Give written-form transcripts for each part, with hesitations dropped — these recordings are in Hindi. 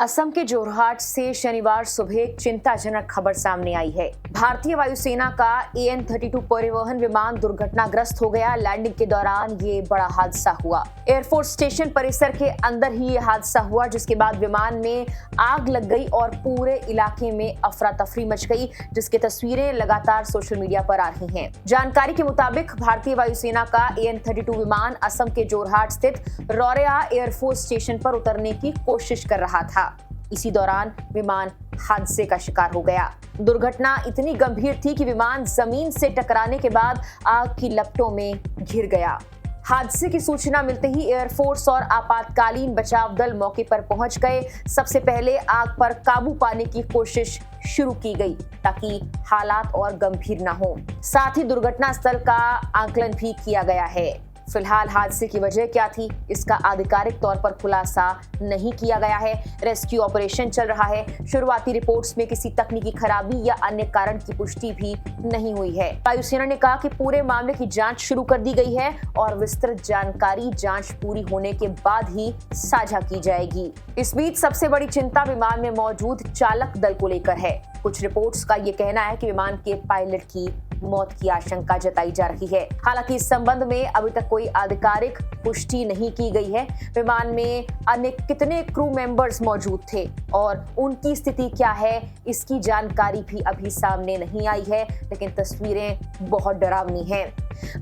असम के जोरहाट से शनिवार सुबह एक चिंताजनक खबर सामने आई है। भारतीय वायुसेना का AN-32 परिवहन विमान दुर्घटनाग्रस्त हो गया। लैंडिंग के दौरान ये बड़ा हादसा हुआ। एयरफोर्स स्टेशन परिसर के अंदर ही ये हादसा हुआ, जिसके बाद विमान में आग लग गई और पूरे इलाके में अफरा तफरी मच गई, जिसकी तस्वीरें लगातार सोशल मीडिया पर आ रही हैं। जानकारी के मुताबिक भारतीय वायुसेना का AN-32 विमान असम के जोरहाट स्थित रौरेया एयरफोर्स स्टेशन पर उतरने की कोशिश कर रहा था। इसी दौरान विमान हादसे का शिकार हो गया। दुर्घटना इतनी गंभीर थी कि विमान जमीन से टकराने के बाद आग की लपटों में घिर गया। हादसे की सूचना मिलते ही एयरफोर्स और आपातकालीन बचाव दल मौके पर पहुंच गए। सबसे पहले आग पर काबू पाने की कोशिश शुरू की गई ताकि हालात और गंभीर न हो। साथ ही दुर्घटना स्थल का आकलन भी किया गया है। फिलहाल हादसे की वजह क्या थी, इसका आधिकारिक तौर पर खुलासा नहीं किया गया है। रेस्क्यू ऑपरेशन चल रहा है। शुरुआती रिपोर्ट्स में किसी तकनीकी खराबी या अन्य कारण की पुष्टि भी नहीं हुई है। वायुसेना ने कहा कि पूरे मामले की जांच शुरू कर दी गई है और विस्तृत जानकारी जांच पूरी होने के बाद ही साझा की जाएगी। इस बीच सबसे बड़ी चिंता विमान में मौजूद चालक दल को लेकर है। कुछ रिपोर्ट्स का ये कहना है कि विमान के पायलट की मौत की आशंका जताई जा रही है। हालांकि इस संबंध में अभी तक कोई आधिकारिक पुष्टि नहीं की गई है। विमान में अन्य कितने क्रू मेंबर्स मौजूद थे और उनकी स्थिति क्या है, इसकी जानकारी भी अभी सामने नहीं आई है, लेकिन तस्वीरें बहुत डरावनी हैं।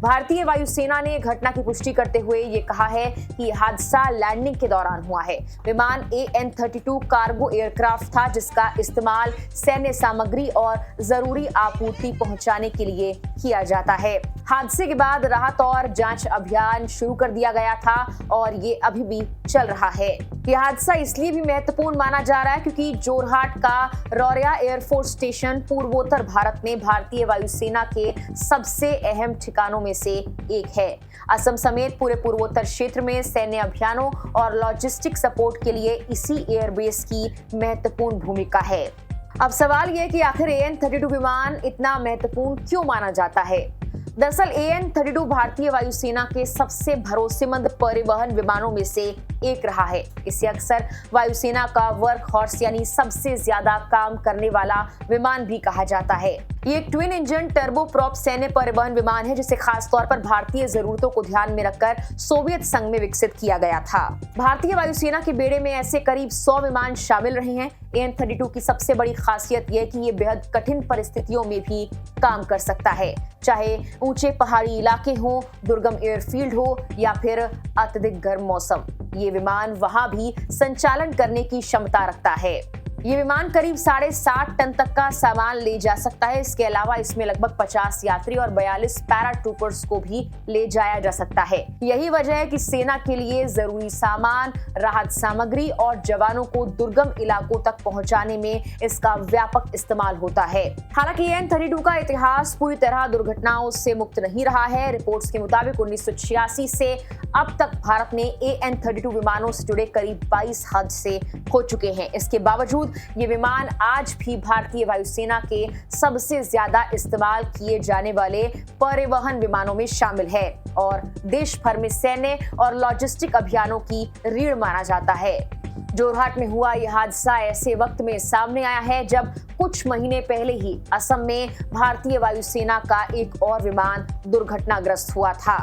भारतीय वायुसेना ने घटना की पुष्टि करते हुए ये कहा है कि हादसा लैंडिंग के दौरान हुआ है। विमान AN-32 कार्गो एयरक्राफ्ट था, जिसका इस्तेमाल सैन्य सामग्री और जरूरी आपूर्ति पहुंचाने के लिए किया जाता है। हादसे के बाद राहत और जांच अभियान शुरू कर दिया गया था और ये अभी भी चल रहा है। यह हादसा इसलिए भी महत्वपूर्ण माना जा रहा है क्योंकि जोरहाट का रौरेया एयरफोर्स स्टेशन पूर्वोत्तर भारत में भारतीय वायुसेना के सबसे अहम ठिकानों में से एक है। असम समेत पूरे पूर्वोत्तर क्षेत्र में सैन्य अभियानों और लॉजिस्टिक सपोर्ट के लिए इसी एयरबेस की महत्वपूर्ण भूमिका है। अब सवाल यह है कि आखिर AN-32 विमान इतना महत्वपूर्ण क्यों माना जाता है। दरअसल AN-32 भारतीय वायुसेना के सबसे भरोसेमंद परिवहन विमानों में से एक रहा है। इसे अक्सर वायुसेना का वर्क हॉर्स यानी सबसे ज्यादा काम करने वाला विमान भी कहा जाता है। ये एक ट्विन इंजन टर्बो प्रॉप सैन्य परिवहन विमान है, जिसे खास तौर पर भारतीय जरूरतों को ध्यान में रखकर सोवियत संघ में विकसित किया गया था। भारतीय वायुसेना के बेड़े में ऐसे करीब 100 विमान शामिल रहे हैं। AN-32 की सबसे बड़ी खासियत यह है कि ये बेहद कठिन परिस्थितियों में भी काम कर सकता है, चाहे ऊंचे पहाड़ी इलाके हो, दुर्गम एयरफील्ड हो या फिर अत्यधिक गर्म मौसम। ये विमान वहां भी संचालन करने की क्षमता रखता है। ये विमान करीब 7.5 टन तक का सामान ले जा सकता है। इसके अलावा इसमें लगभग 50 यात्री और 42 पैराट्रूपर्स को भी ले जाया जा सकता है। यही वजह है कि सेना के लिए जरूरी सामान, राहत सामग्री और जवानों को दुर्गम इलाकों तक पहुंचाने में इसका व्यापक इस्तेमाल होता है। हालांकि AN-32 का इतिहास पूरी तरह दुर्घटनाओं से मुक्त नहीं रहा है। रिपोर्ट्स के मुताबिक 1986 से अब तक भारत में AN-32 विमानों से जुड़े करीब 22 हादसे हो चुके हैं। इसके बावजूद ये विमान आज भी भारतीय वायुसेना के सबसे ज्यादा इस्तेमाल किए जाने वाले परिवहन विमानों में शामिल है और देश भर में सैन्य और लॉजिस्टिक अभियानों की रीढ़ माना जाता है। जोरहाट में हुआ यह हादसा ऐसे वक्त में सामने आया है जब कुछ महीने पहले ही असम में भारतीय वायुसेना का एक और विमान दुर्घटनाग्रस्त हुआ था।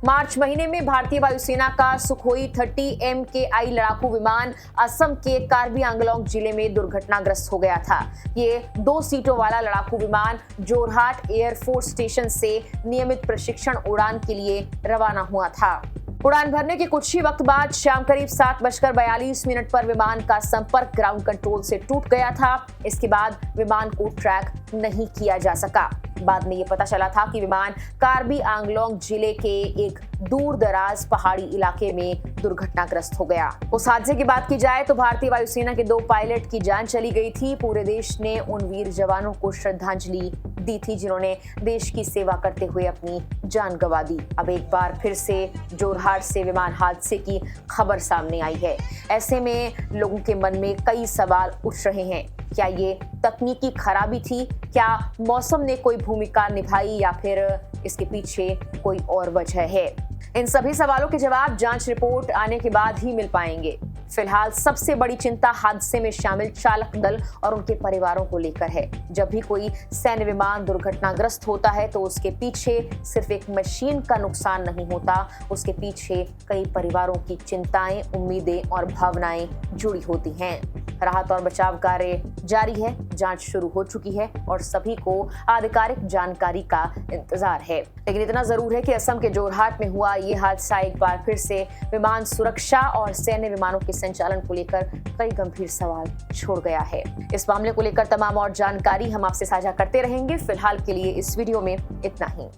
मार्च महीने में भारतीय वायुसेना का सुखोई 30 MKI लड़ाकू विमान असम के कार्बी आंगलोंग जिले में दुर्घटनाग्रस्त हो गया था। ये 2 सीटों वाला लड़ाकू विमान जोरहाट एयरफोर्स स्टेशन से नियमित प्रशिक्षण उड़ान के लिए रवाना हुआ था। उड़ान भरने के कुछ ही वक्त बाद शाम करीब 7:42 पर विमान का संपर्क ग्राउंड कंट्रोल से टूट गया था। इसके बाद विमान को ट्रैक नहीं किया जा सका। बाद में ये पता चला था कि विमान कार्बी आंगलोंग जिले के एक दूर दराज पहाड़ी इलाके में दुर्घटनाग्रस्त हो गया। उस हादसे की बात की जाए तो भारतीय वायुसेना के 2 पायलट की जान चली गई थी। पूरे देश ने उन वीर जवानों को श्रद्धांजलि दी थी जिन्होंने देश की सेवा करते हुए अपनी जान गंवा दी। अब एक बार फिर से जोरहाट से विमान हादसे की खबर सामने आई है। ऐसे में लोगों के मन में कई सवाल उठ रहे हैं। क्या ये तकनीकी खराबी थी? क्या मौसम ने कोई भूमिका निभाई या फिर इसके पीछे कोई और वजह है? इन सभी सवालों के जवाब जांच रिपोर्ट आने के बाद ही मिल पाएंगे। फिलहाल सबसे बड़ी चिंता हादसे में शामिल चालक दल और उनके परिवारों को लेकर है। जब भी कोई सैन्य विमान दुर्घटनाग्रस्त होता है तो उसके पीछे सिर्फ एक मशीन का नुकसान नहीं होता, उसके पीछे कई परिवारों की चिंताएं, उम्मीदें और भावनाएं जुड़ी होती हैं। राहत और बचाव कार्य जारी है, जांच शुरू हो चुकी है और सभी को आधिकारिक जानकारी का इंतजार है। लेकिन इतना जरूर है कि असम के जोरहाट में हुआ ये हादसा एक बार फिर से विमान सुरक्षा और सैन्य विमानों के संचालन को लेकर कई गंभीर सवाल छोड़ गया है। इस मामले को लेकर तमाम और जानकारी हम आपसे साझा करते रहेंगे। फिलहाल के लिए इस वीडियो में इतना ही।